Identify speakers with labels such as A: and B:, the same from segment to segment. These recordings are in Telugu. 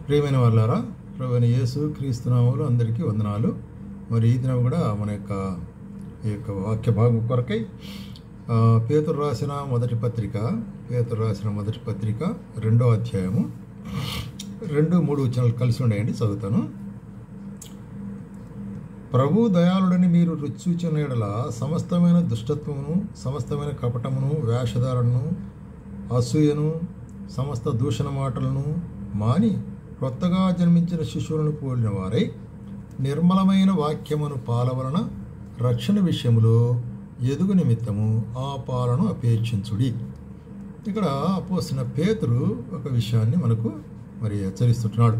A: ప్రియమైన వాళ్ళారా, ప్రభువైన యేసు క్రీస్తు నామములో అందరికీ వందనాలు. మరి ఈ దినం కూడా మన ఈ యొక్క వాక్య భాగం కొరకై పేతురు రాసిన మొదటి పత్రిక 2వ అధ్యాయము 2-3 వచనాలు కలిసి ఉన్నాయండి, చదువుతాను. ప్రభు దయాళుడని మీరు రుచి చూచిన యెడల సమస్తమైన దుష్టత్వమును, సమస్తమైన కపటమును, వేషధారణను, అసూయను, సమస్త దూషణ మాటలను మాని కొత్తగా జన్మించిన శిశువులను పోలిన వారై నిర్మలమైన వాక్యమును పాలవలన రక్షణ విషయములో ఎదుగు నిమిత్తము ఆ పాలను అపేక్షించుడి. ఇక్కడ అపోస్తలుడైన పేతురు ఒక విషయాన్ని మనకు మరి హెచ్చరిస్తుంటున్నాడు,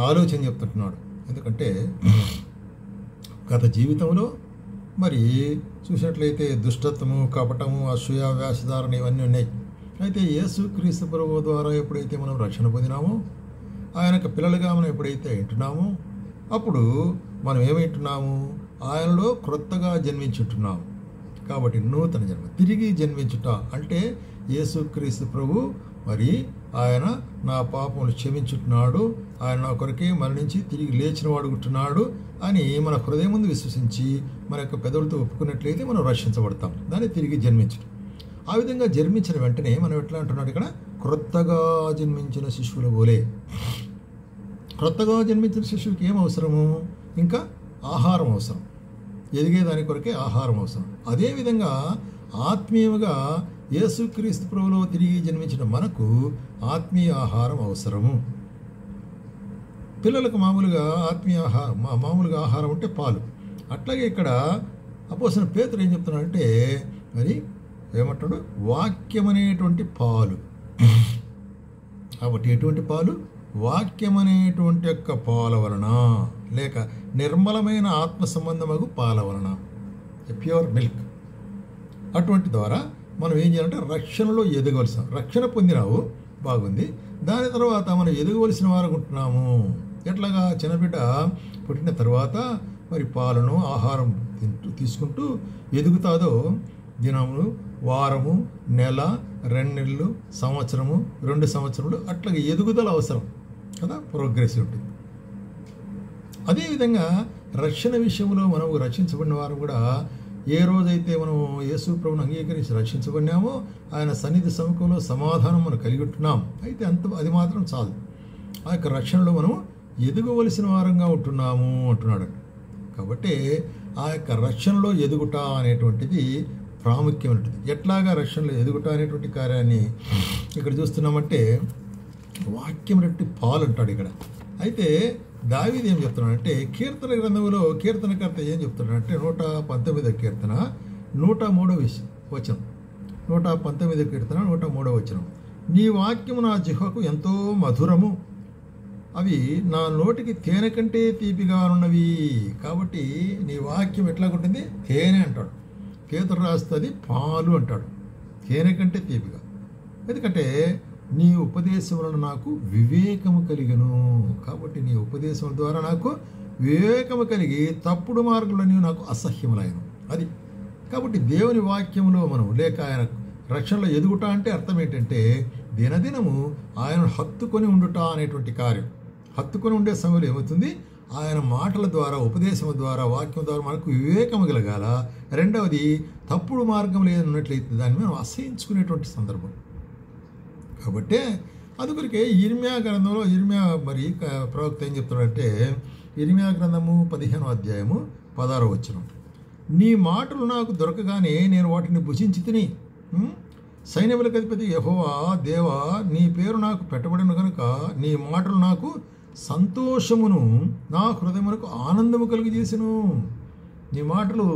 A: ఆలోచన చెప్తుంటున్నాడు. ఎందుకంటే గత జీవితంలో మరి చూసినట్లయితే దుష్టత్వము, కపటము, అసూయ, వేషధారణ ఇవన్నీ ఉన్నాయి. అయితే యేసు క్రీస్తు ప్రభువు ద్వారా ఎప్పుడైతే మనం రక్షణ పొందినామో, ఆయనకు పిల్లలుగా మనం ఎప్పుడైతే వింటున్నామో, అప్పుడు మనం ఏమింటున్నాము? ఆయనలో క్రొత్తగా జన్మించుంటున్నాము. కాబట్టి నూతన జన్మ, తిరిగి జన్మించుట అంటే యేసు క్రీస్తు ప్రభు మరి ఆయన నా పాపములు క్షమించుతున్నాడు, ఆయన నా కొరకే మరణించి తిరిగి లేచిన వాడుకుంటున్నాడు అని మన హృదయం ముందు విశ్వసించి మన యొక్క పెదవులతో ఒప్పుకున్నట్లయితే మనం రక్షించబడతాం. దాన్ని తిరిగి జన్మించడం. ఆ విధంగా జన్మించిన వెంటనే మనం ఎట్లా అంటున్నాడు ఇక్కడ? క్రొత్తగా జన్మించిన శిశువుల పోలే. క్రొత్తగా జన్మించిన శిశువుకి ఏం అవసరము? ఇంకా ఆహారం అవసరం, ఎదిగేదాని కొరకే ఆహారం అవసరం. అదేవిధంగా ఆత్మీయంగా యేసుక్రీస్తు ప్రభువులో తిరిగి జన్మించిన మనకు ఆత్మీయ ఆహారం అవసరము. పిల్లలకు మామూలుగా మామూలుగా ఆహారం అంటే పాలు. అట్లాగే ఇక్కడ అపోస్తలుడైన పేతురు ఏం చెప్తున్నాడంటే, మరి ఏమంటాడు? వాక్యం అనేటువంటి పాలు. కాబట్టి ఎటువంటి పాలు? వాక్యం అనేటువంటి యొక్క పాల వలన, లేక నిర్మలమైన ఆత్మ సంబంధమగు పాల వలన, ప్యూర్ మిల్క్. అటువంటి ద్వారా మనం ఏం చేయాలంటే రక్షణలో ఎదగవలసిన, రక్షణ పొందినావు బాగుంది, దాని తర్వాత మనం ఎదగవలసిన వారు ఉంటున్నాము. ఎట్లాగా? చిన్నబిడ్డ పుట్టిన తర్వాత మరి పాలను ఆహారం తీసుకుంటూ ఎదుగుతాదో, దినములు, వారము, నెల, 2 నెలలు, సంవత్సరము, 2 సంవత్సరములు, అట్లాగే ఎదుగుదల అవసరం కదా, ప్రోగ్రెస్ ఉంటుంది. అదేవిధంగా రక్షణ విషయంలో మనం రక్షించబడిన వారు కూడా ఏ రోజైతే మనం యేసు ప్రభువును అంగీకరించి రక్షించబడినామో ఆయన సన్నిధి సముఖంలో సమాధానం మనం కలిగి ఉంటున్నాం. అయితే అది మాత్రం చాలు. ఆ యొక్క రక్షణలో మనం ఎదుగవలసిన వారంగా ఉంటున్నాము అంటున్నాడు. కాబట్టి ఆ యొక్క రక్షణలో ఎదుగుట అనేటువంటిది ప్రాముఖ్యమైనది. ఎట్లాగా రక్షణలో ఎదుగుట అనేటువంటి కార్యాన్ని ఇక్కడ చూస్తున్నామంటే వాక్యం రెట్టి పాలు అంటాడు ఇక్కడ. అయితే దావీదు ఏం చెప్తున్నాడంటే, కీర్తన గ్రంథంలో కీర్తనకర్త ఏం చెప్తున్నాడంటే 119వ కీర్తన 103వ వచనం, 119వ కీర్తన 103వ వచనం, నీ వాక్యము నా జిహ్వకు ఎంతో మధురము, అవి నా నోటికి తేనె కంటే తీపిగా ఉన్నవి. కాబట్టి నీ వాక్యం ఎట్లాగుంటుంది? తేనె అంటాడు. పేతురు రాస్తుంది పాలు అంటాడు, తేనె కంటే తీపిగా. ఎందుకంటే నీ ఉపదేశం వలన నాకు వివేకము కలిగను. కాబట్టి నీ ఉపదేశం ద్వారా నాకు వివేకము కలిగి తప్పుడు మార్గంలో నాకు అసహ్యములైన అది. కాబట్టి దేవుని వాక్యంలో మనం లేక ఆయన రక్షణలో ఎదుగుట అంటే అర్థం ఏంటంటే దినదినము ఆయన హత్తుకొని ఉండుట అనేటువంటి కార్యం. హత్తుకొని ఉండే సమయంలో ఏమవుతుంది? ఆయన మాటల ద్వారా, ఉపదేశం ద్వారా, వాక్యం ద్వారా మనకు వివేకము కలగాల. రెండవది, తప్పుడు మార్గం లేదన్నట్లయితే దాన్ని మనం అసహించుకునేటువంటి సందర్భం. కాబట్టి అందుకొరికే ఇర్మియా గ్రంథంలో మరి ప్రవక్త ఏం చెప్తున్నాడంటే, ఇర్మియా గ్రంథము 15వ అధ్యాయము 16వ వచనం, నీ మాటలు నాకు దొరకగానే నేను వాటిని భుజించి తిని, సైన్యములకు అధిపతి యెహోవా దేవా, నీ పేరు నాకు పెట్టబడిన కనుక నీ మాటలు నాకు సంతోషమును, నా హృదయమునకు ఆనందము కలిగజేసెను. నీ మాటలు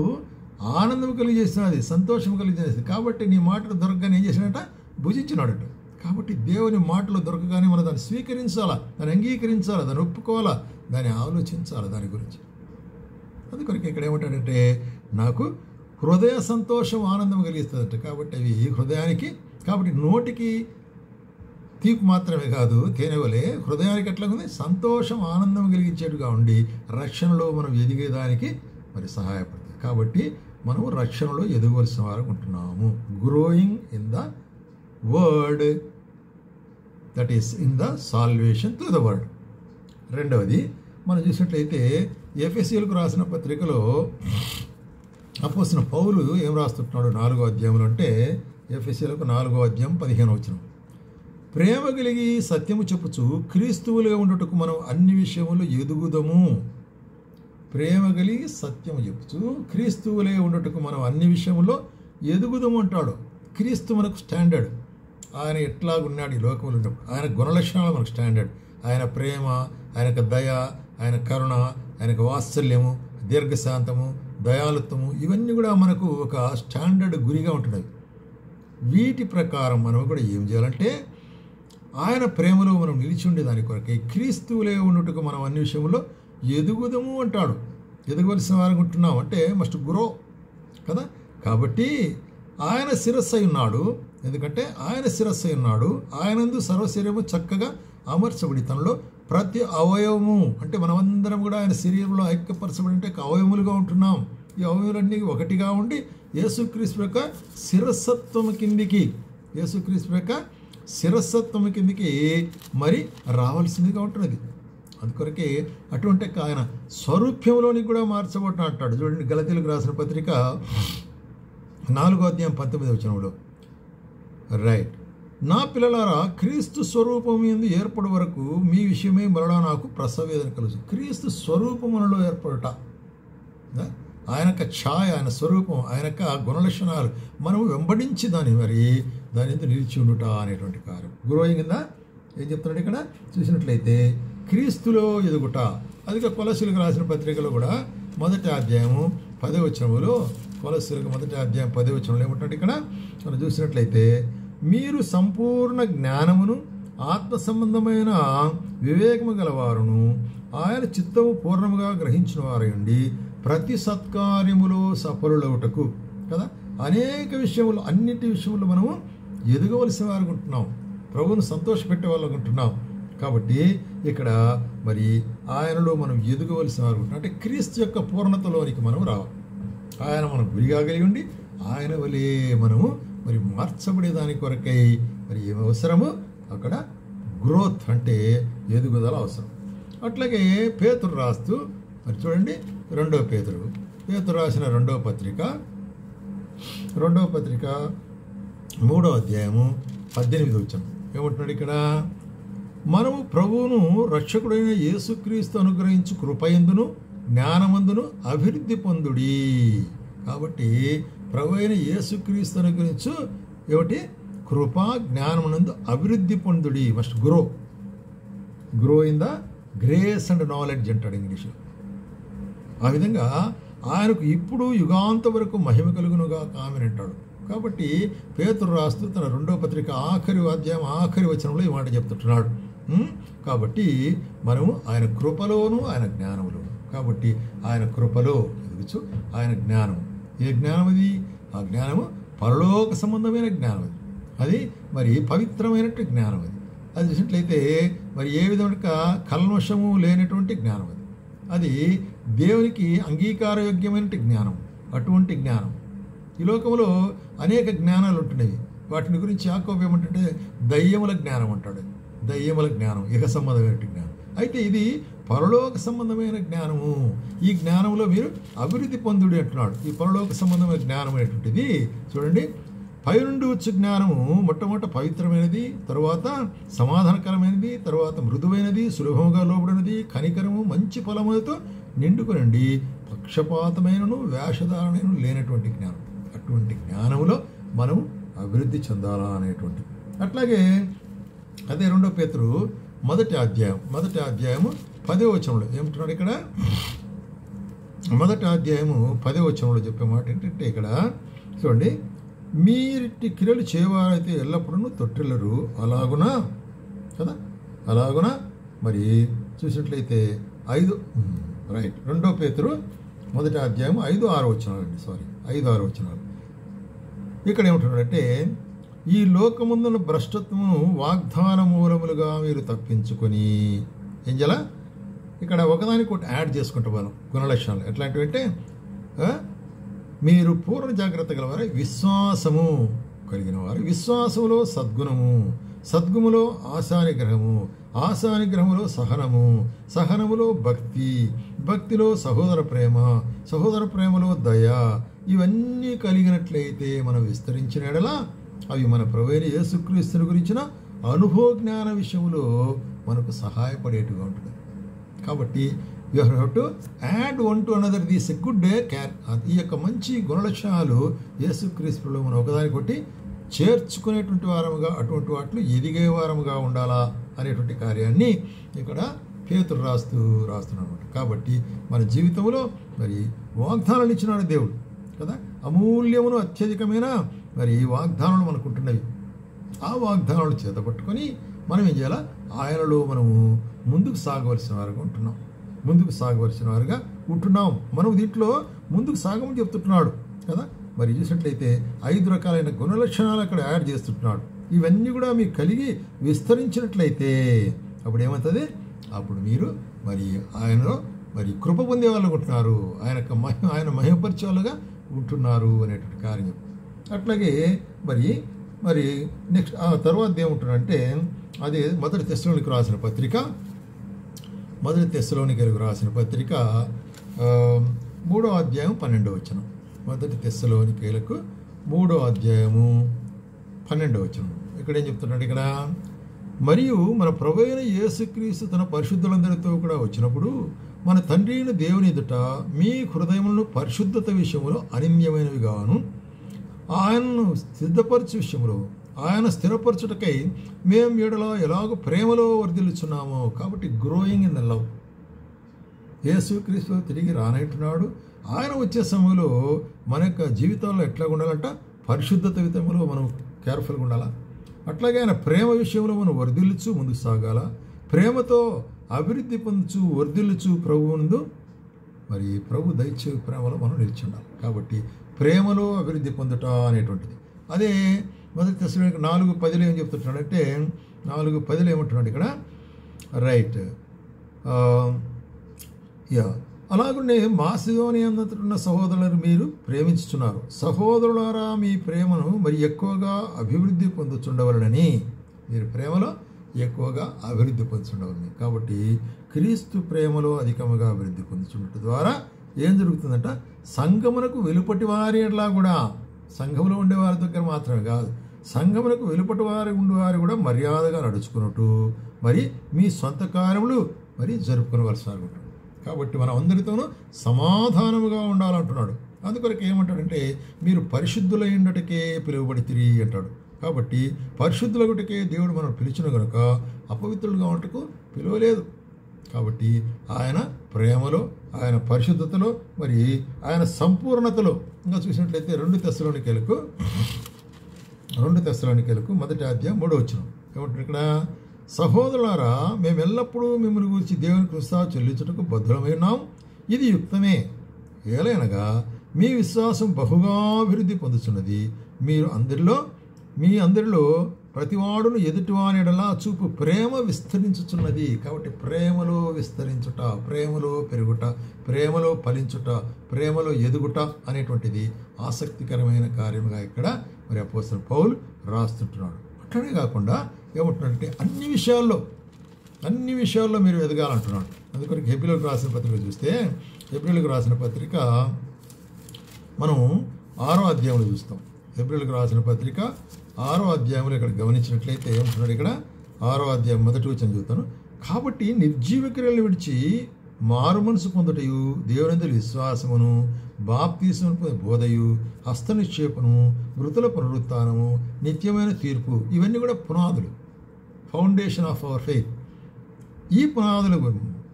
A: ఆనందము కలిగజేసినది, సంతోషము కలిగజేసింది. కాబట్టి నీ మాటలు దొరకగానే ఏం చేసినట్ట? భుజించినాడట. కాబట్టి దేవుని మాటలు దొరకగానే మనం దాన్ని స్వీకరించాలా, దాన్ని అంగీకరించాలా, దాన్ని ఒప్పుకోవాలా, దాన్ని ఆలోచించాలా దాని గురించి. అందుకొరకు ఇక్కడ ఏమంటాడంటే, నాకు హృదయ సంతోషం, ఆనందం కలిగిస్తుందట. కాబట్టి అవి హృదయానికి, కాబట్టి నోటికి తీపి మాత్రమే కాదు, తేనె వలె హృదయానికి ఎట్లా ఉంది? సంతోషం, ఆనందం కలిగించేట్టుగా ఉండి రక్షణలో మనం ఎదిగేదానికి మరి సహాయపడుతుంది. కాబట్టి మనం రక్షణలో ఎదగవలసిన వారు ఉంటున్నాము. Growing in the word that is in the salvation through the word. రెండవది మనం చూసినట్లయితే ఎఫెసీయులకు రాసిన పత్రికలో అపోస్తలుడైన పౌలు ఏం రాస్తుంటున్నాడు 4వ అధ్యాయంలో అంటే ఎఫెసీయులకు 4వ అధ్యాయం 15వ వచనం. ప్రేమ కలిగి సత్యము చెప్పుచు క్రీస్తువులుగా ఉండుటకు మనం అన్ని విషయములు ఎదుగుదము. ప్రేమ కలిగి సత్యము చెప్పుచు క్రీస్తువులే ఉండుటకు మనం అన్ని విషయముల్లో ఎదుగుదము అంటాడు. క్రీస్తు మనకు స్టాండర్డ్. ఆయన ఎట్లాగున్నాడు ఈ లోకంలో ఉన్నప్పుడు, ఆయన గుణలక్షణాలు మనకు స్టాండర్డ్. ఆయన ప్రేమ, ఆయనకు దయ, ఆయన కరుణ, ఆయనకు వాత్సల్యము, దీర్ఘశాంతము, దయాలుత్వము, ఇవన్నీ కూడా మనకు ఒక స్టాండర్డ్ గురిగా ఉంటున్నవి. వీటి ప్రకారం మనం కూడా ఏం చేయాలంటే ఆయన ప్రేమలో మనం నిలిచి ఉండేదాని కొరకే క్రీస్తువులే ఉన్నట్టుకు మనం అన్ని విషయంలో ఎదుగుదము అంటాడు. ఎదగవలసిన వారికి ఉంటున్నాం అంటే మస్ట్ గ్రో కదా. కాబట్టి ఆయన శిరస్సు అయి ఉన్నాడు. ఎందుకంటే ఆయన శిరస్సు అయి ఉన్నాడు. ఆయనందు సర్వశరీరము చక్కగా అమర్చబడి తనలో ప్రతి అవయవము అంటే మనమందరం కూడా ఆయన శరీరంలో ఐక్యపరచబడి అంటే అవయములుగా ఉంటున్నాం. ఈ అవయములన్నీ ఒకటిగా ఉండి యేసుక్రీస్తు యొక్క శిరస్సత్వము కిందికి మరి రావాల్సిందిగా ఉంటున్నది. అందుకొరకే అటువంటి ఆయన స్వరూప్యంలోనికి కూడా మార్చబడిన అంటాడు. చూడండి గలతీయులకు రాసిన పత్రిక 4వ అధ్యాయం 19వ వచనంలో, రైట్, నా పిల్లలారా క్రీస్తు స్వరూపం యందు ఏర్పడు వరకు మీ విషయమే మరలా నాకు ప్రసవేదన కలుగు. క్రీస్తు స్వరూపములలో ఏర్పడుట, ఆయన యొక్క ఛాయ, ఆయన స్వరూపం, ఆయన యొక్క గుణలక్షణాలు మనం వెంబడించి దాని ఎందుకు నిలిచి ఉండుట అనేటువంటి కార్యం. గ్రోయింగ్ కింద ఏం చెప్తున్నాడు ఇక్కడ చూసినట్లయితే క్రీస్తులో ఎదుగుట. అదిగా కొలస్సీలకు రాసిన పత్రికలో కూడా 1వ అధ్యాయము 10వ వచనములో, కొలస్సీలకు 1వ అధ్యాయం 10వ వచనంలో ఏమంటాడు ఇక్కడ మనం చూసినట్లయితే, మీరు సంపూర్ణ జ్ఞానమును ఆత్మ సంబంధమైన వివేకము గలవారును ఆయన చిత్తము పూర్ణముగా గ్రహించిన వారయండి ప్రతి సత్కార్యములో సఫలులవుటకు కదా. అనేక విషయములు, అన్నిటి విషయములు మనము ఎదగవలసిన వారు ఉంటున్నాం, ప్రభువును సంతోషపెట్టే వాళ్ళు ఉంటున్నాం. కాబట్టి ఇక్కడ మరి ఆయనలో మనం ఎదగవలసిన వారు ఉంటున్నాం. అంటే క్రీస్తు యొక్క పూర్ణతలోనికి మనం రావాలి. ఆయన మనం గురిగా కలిగి ఉండి ఆయన వలె మనము మరి మార్చబడేదాని కొరకై మరి ఏమి అవసరము అక్కడ గ్రోత్ అంటే ఎదుగుదల అవసరం. అట్లాగే పేతురు రాస్తూ మరి చూడండి 2వ పేతురు రాసిన 2వ పత్రిక 3వ అధ్యాయము 18వ వచనం ఏమంటున్నాడు ఇక్కడ, మనము ప్రభువును రక్షకుడైన యేసుక్రీస్తు అనుగ్రహించు కృపయందును జ్ఞానమందును అభివృద్ధి పొందుడి. కాబట్టి ప్రభు అయిన యేసుక్రీస్తు అనుగ్రహించు ఏమిటి కృపా జ్ఞానమునందు అభివృద్ధి పొందుడి. Must grow in the grace and knowledge అంటాడు ఇంగ్లీష్లో. ఆ విధంగా ఆయనకు ఇప్పుడు యుగాంత వరకు మహిమ కలుగునుగా ఆమెన్ అంటాడు. కాబట్టి పేతురు రాస్తూ తన 2వ పత్రిక ఆఖరి అధ్యాయం ఆఖరి వచనంలో ఈ మాట చెప్తుంటున్నాడు. కాబట్టి మనము ఆయన కృపలోను ఆయన జ్ఞానములోను. కాబట్టి ఆయన కృపలో ఎదుగుచు ఆయన జ్ఞానం. ఏ జ్ఞానం అది? ఆ జ్ఞానము పరలోక సంబంధమైన జ్ఞానం. అది మరి పవిత్రమైనటువంటి జ్ఞానం. అది చూసినట్లయితే మరి ఏ విధంగా కల్మషము లేనటువంటి జ్ఞానం. అది దేవునికి అంగీకారయోగ్యమైన జ్ఞానం. అటువంటి జ్ఞానం ఈ లోకంలో అనేక జ్ఞానాలు ఉంటున్నాయి. వాటిని గురించి యాకోబు ఏమంటే దయ్యముల జ్ఞానం అంటాడు. దయ్యముల జ్ఞానం ఇహ సంబంధమైన జ్ఞానం. అయితే ఇది పరలోక సంబంధమైన జ్ఞానము. ఈ జ్ఞానంలో మీరు అభివృద్ధి పొందుడి అంటున్నాడు. ఈ పరలోక సంబంధమైన జ్ఞానం అనేటువంటిది చూడండి, పైనుండి వచ్చే జ్ఞానము మొట్టమొదట పవిత్రమైనది, తరువాత సమాధానకరమైనది, తరువాత మృదువైనది, సులభముగా లోబడినది, కనికరము, మంచి ఫలములతో నిండుకొనండి, పక్షపాతమైనను వేషధారణను లేనటువంటి జ్ఞానం. అటువంటి జ్ఞానములో మనం అభివృద్ధి చెందాలా అనేటువంటి. అట్లాగే అదే 2వ పేతురు 1వ అధ్యాయము 10వ వచనంలో ఏమంటున్నాడు ఇక్కడ, 1వ అధ్యాయము 10వ వచనంలో చెప్పే మాట ఏంటంటే ఇక్కడ చూడండి, మీరిట్టి క్రియలు చేయవారైతే ఎల్లప్పుడూ తొట్టిల్లరు అలాగునా కదా. అలాగునా మరి చూసినట్లయితే 2వ పేతురు 1వ అధ్యాయం 5-6 వచనాలండి. 5-6 వచనాలు. ఇక్కడ ఏమంటున్నాడంటే, ఈ లోకముందున భ్రష్టత్వము వాగ్దాన మూలములుగా మీరు తప్పించుకొని ఏం చేయాలా, ఇక్కడ ఒకదానికి ఒకటి యాడ్ చేసుకుంటూ పోదాం గుణలక్షణాలు. ఎట్లాంటివంటే మీరు పూర్ణ జాగ్రత్త గలవారు, విశ్వాసము కలిగిన వారు, విశ్వాసములో సద్గుణము, సద్గుములో ఆశానిగ్రహము, ఆశానిగ్రహములో సహనము, సహనములో భక్తి, భక్తిలో సహోదర ప్రేమ, సహోదర ప్రేమలో దయ. ఇవన్నీ కలిగినట్లయితే మనం విస్తరించిన ఎడల అవి మన ప్రభువైన యేసుక్రీస్తుని గురించిన అనుభవ జ్ఞాన విషయంలో మనకు సహాయపడేట్టుగా ఉంటుంది. కాబట్టి you have to add one to another this a good car. ఈ యొక్క మంచి గుణలక్షణాలు యేసుక్రీస్తులో మనం ఒకదాని కొట్టి చేర్చుకునేటువంటి వారముగా, అటువంటి వాటిలో ఎదిగే వారముగా ఉండాలా అనేటువంటి కార్యాన్ని ఇక్కడ పేతురు రాస్తున్నాడు. కాబట్టి మన జీవితంలో మరి వాగ్దానాలు ఇచ్చినాడు దేవుడు కదా, అమూల్యమును అత్యధికమైన మరి వాగ్దానాలు మనకు ఉంటున్నవి. ఆ వాగ్దానాలు చేతపట్టుకొని మనం ఏం చేయాలా, ఆయనలో మనము ముందుకు సాగవలసిన వారుగా ఉంటున్నాం, ముందుకు సాగవలసిన వారుగా ఉంటున్నాం. మనం దీంట్లో ముందుకు సాగమని చెప్తుంటున్నాడు కదా. మరి చూసినట్లయితే 5 రకాలైన గుణలక్షణాలు అక్కడ యాడ్ చేస్తుంటున్నాడు. ఇవన్నీ కూడా మీకు కలిగి విస్తరించినట్లయితే అప్పుడు ఏమవుతుంది, అప్పుడు మీరు మరి ఆయనలో మరి కృప పొందే వాళ్ళు ఉంటున్నారు, ఆయన మహిమపరిచే వాళ్ళుగా ఉంటున్నారు అనేటువంటి కార్యం. అట్లాగే మరి మరి నెక్స్ట్ ఆ తర్వాత ఏముంటున్నాడంటే, అది మొదటి తెస్సలోనికైలకు రాసిన పత్రిక 3వ అధ్యాయం 12వ వచనం. మొదటి తెస్సలోనికైలకు 3వ అధ్యాయము 12వ వచనం. ఇక్కడ ఏం చెప్తున్నాడు, ఇక్కడ మరియు మన ప్రభువైన యేసుక్రీస్తు తన పరిశుద్ధులందరితో కూడా వచ్చినప్పుడు మన తండ్రి అయిన దేవుని ఎదుట మీ హృదయములను పరిశుద్ధత విషయంలో అనన్యమైనవిగాను, ఆయనను సిద్ధపరచు విషయంలో ఆయన స్థిరపరచుటకై మేము ఎడలో ఎలాగో ప్రేమలో వర్ధిల్లుచున్నామో. కాబట్టి గ్రోయింగ్ ఇన్ ద లవ్. యేసుక్రీస్తు తిరిగి రానంటున్నాడు. ఆయన వచ్చే సమయంలో మన యొక్క జీవితాల్లో ఎట్లా ఉండాలంట, పరిశుద్ధత విధంలో మనం కేర్ఫుల్గా ఉండాలా. అట్లాగే ఆయన ప్రేమ విషయంలో మనం వర్ధిల్లుచు ముందుకు సాగాల, ప్రేమతో అభివృద్ధి పొందుచు వర్ధిల్లుచు ప్రభు ముందు మరి ప్రభు దయచే ప్రేమలో మనం నిలిచి ఉండాలి. కాబట్టి ప్రేమలో అభివృద్ధి పొందుట అనేటువంటిది. అదే మొదటి తెస్సలోనికైలకు 4:10 ఏం చెప్తున్నాడంటే, 4:10 ఏమంటున్నాడు ఇక్కడ, రైట్ అలాగనే మాసిదోనియ అందుతున్న సహోదరులను మీరు ప్రేమించుచున్నారు. సహోదరులారా మీ ప్రేమను మరి ఎక్కువగా అభివృద్ధి పొందుచుండవలనని, మీరు ప్రేమలో ఎక్కువగా అభివృద్ధి పొందుచుండవలని. కాబట్టి క్రీస్తు ప్రేమలో అధికముగా అభివృద్ధి పొందుచుండటం ద్వారా ఏం జరుగుతుందంట, సంఘమునకు వెలుపటి వారి ఎట్లా కూడా, సంఘంలో ఉండేవారి దగ్గర మాత్రమే కాదు, సంఘమునకు వెలుపటి వారి ఉండేవారు కూడా మర్యాదగా నడుచుకున్నట్టు మరి మీ సొంత కార్యములు మరి జరుపుకునవలసి ఉంటుంది. కాబట్టి మనం అందరితోనూ సమాధానముగా ఉండాలంటున్నాడు. అందుకొరకు ఏమంటాడంటే, మీరు పరిశుద్ధులైనటకే పిలువబడితిరి అంటాడు. కాబట్టి పరిశుద్ధులగుటకే దేవుడు మనం పిలిచిన కనుక అపవిత్రులుగా ఉండటకు పిలువలేదు. కాబట్టి ఆయన ప్రేమలో, ఆయన పరిశుద్ధతలో, మరి ఆయన సంపూర్ణతలో ఇంకా చూసినట్లయితే 2 తెస్సలోనికైలకు 1వ అధ్యాయం 3వ వచనం ఏమంటారు ఇక్కడ, సహోదరులారా మేము ఎల్లప్పుడూ మిమ్మల్ని గురించి దేవునికి కృతజ్ఞత చెల్లించుటకు బద్ధులమై ఉన్నాం. ఇది యుక్తమే. ఏలైనగా మీ విశ్వాసం బహుగా అభివృద్ధి పొందుతున్నది. మీ అందరిలో ప్రతివాడును ఎదుటివాని ఎడల చూపు ప్రేమ విస్తరించుచున్నది. కాబట్టి ప్రేమలో విస్తరించుట, ప్రేమలో పెరుగుట, ప్రేమలో ఫలించుట, ప్రేమలో ఎదుగుట అనేటువంటిది ఆసక్తికరమైన కార్యముగా ఇక్కడ మరి అపోస్తలుడు పౌలు రాస్తుంటున్నాడు. అట్లనే కాకుండా ఏమంటున్నాడంటే, అన్ని విషయాల్లో మీరు ఎదగాలంటున్నాడు. అందుకని హెబ్రీయులకు రాసిన పత్రిక చూస్తే, హెబ్రీయులకు రాసిన పత్రిక మనం 6వ అధ్యాయంలో చూస్తాం. హెబ్రీయులకు రాసిన పత్రిక 6వ అధ్యాయంలో ఇక్కడ గమనించినట్లయితే ఏమంటున్నాడు, ఇక్కడ 6వ అధ్యాయం 1వ వచనం చూస్తాను. కాబట్టి నిర్జీవ క్రియలను విడిచి మారు మనసు పొందుటయు, దేవునందు విశ్వాసమును, బాప్తీసమును బోధయు, హస్తనిక్షేపను, మృతుల పునరుత్థానము, నిత్యమైన తీర్పు, ఇవన్నీ కూడా పునాదులు, ఫౌండేషన్ ఆఫ్ అవర్ ఫెయిత్. ఈ పునాదులు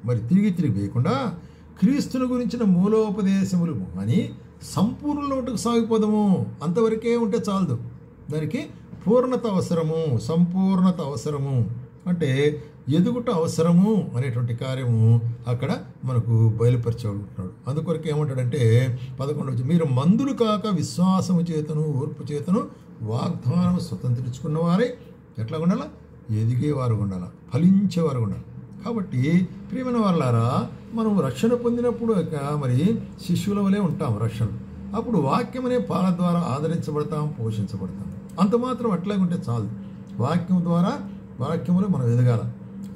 A: మరి తిరిగి వేయకుండా క్రీస్తుని గురించిన మూలోపదేశములు అని సంపూర్ణలోటుకు సాగిపోదాము. అంతవరకే ఉంటే చాలదు, దానికి పూర్ణత అవసరము, సంపూర్ణత అవసరము, అంటే ఎదుగుట అవసరము అనేటువంటి కార్యము అక్కడ మనకు బయలుపరచబడుతున్నాడు. అందుకొరకు ఏమంటాడంటే 11 మీరు మందులు కాక విశ్వాసము చేతను ఓర్పు చేతను వాగ్దానం స్వతంత్రించుకున్న వారే ఎట్లా ఉండాలా, ఎదిగేవారు ఉండాలా, ఫలించేవారు ఉండాలి. కాబట్టి ప్రియమైన వాళ్ళారా, మనం రక్షణ పొందినప్పుడు మరి శిష్యుల వలె ఉంటాం. రక్షణ అప్పుడు వాక్యం అనే పాల ద్వారా ఆదరించబడతాం, పోషించబడతాం. అంత మాత్రం అట్లాగే ఉంటే చాలు. వాక్యం ద్వారా వాక్యములో మనం ఎదగాల.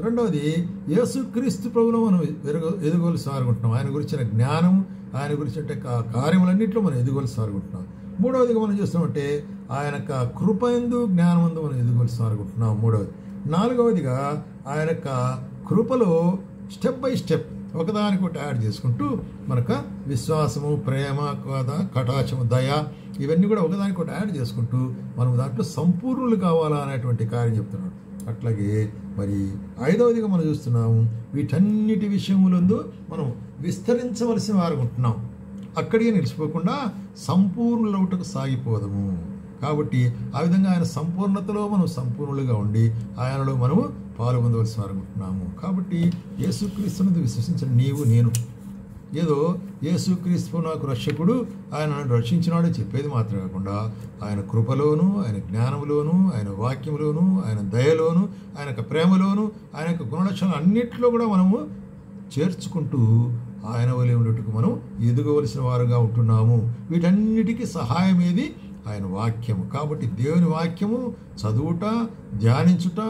A: రెండవది, యేసుక్రీస్తు ప్రభువులో మనం ఎదుగోలు సారుగుంటున్నాం. ఆయన గురించిన జ్ఞానం, ఆయన గురించిన కార్యములన్నింటిలో మనం ఎదుగోలు సారుగుంటున్నాం. మూడవదిగా మనం చూస్తామంటే ఆయన యొక్క కృపయందు జ్ఞానమందు మనం ఎదుగోలు సారుగుంటున్నాం. మూడవది. నాలుగవదిగా ఆయన యొక్క కృపలో స్టెప్ బై స్టెప్ ఒకదానికొకటి యాడ్ చేసుకుంటూ మనకు విశ్వాసము, ప్రేమ, కటాక్షము, దయ ఇవన్నీ కూడా ఒకదానికొకటి యాడ్ చేసుకుంటూ మనం దాంట్లో సంపూర్ణులు కావాలా అనేటువంటి కార్యం చెప్తున్నాడు. అట్లాగే మరి ఐదవదిగా మనం చూస్తున్నాము, వీటన్నిటి విషయములందు మనం విస్తరించవలసిన వారు ఉంటున్నాం. అక్కడికే నిలిచిపోకుండా సంపూర్ణులవుటకు సాగిపోదము. కాబట్టి ఆ విధంగా ఆయన సంపూర్ణతలో మనం సంపూర్ణులుగా ఉండి ఆయనలో మనము పాల్గొనవలసిన వారు ఉంటున్నాము. కాబట్టి యేసుక్రీస్తుని విశ్వసించిన నీవు, నేను ఏదో యేసుక్రీస్తు నాకు రక్షకుడు, ఆయన నన్ను రక్షించినాడో చెప్పేది మాత్రమే కాకుండా ఆయన కృపలోను, ఆయన జ్ఞానంలోను, ఆయన వాక్యంలోను, ఆయన దయలోను, ఆయన యొక్క ప్రేమలోను, ఆయన యొక్క గుణలక్షణాలు అన్నింటిలో కూడా మనము చేర్చుకుంటూ ఆయన వలె ఉండేట్టుకు మనం ఎదుగవలసిన వారుగా ఉంటున్నాము. వీటన్నిటికీ సహాయం ఏది? ఆయన వాక్యము. కాబట్టి దేవుని వాక్యము చదువుట, ధ్యానించుట,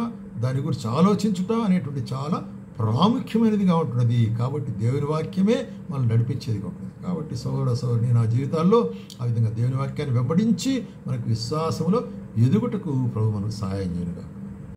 A: దాని గురించి ఆలోచించుట అనేటువంటి చాలా ప్రాముఖ్యమైనదిగా ఉంటున్నది. కాబట్టి దేవుని వాక్యమే మనం నడిపించేదిగా ఉంటుంది. కాబట్టి సోదరుని నా జీవితాల్లో ఆ విధంగా దేవుని వాక్యాన్ని వెంబడించి మనకు విశ్వాసంలో ఎదుగుటకు ప్రభు మనకు సహాయం చేయనుగా.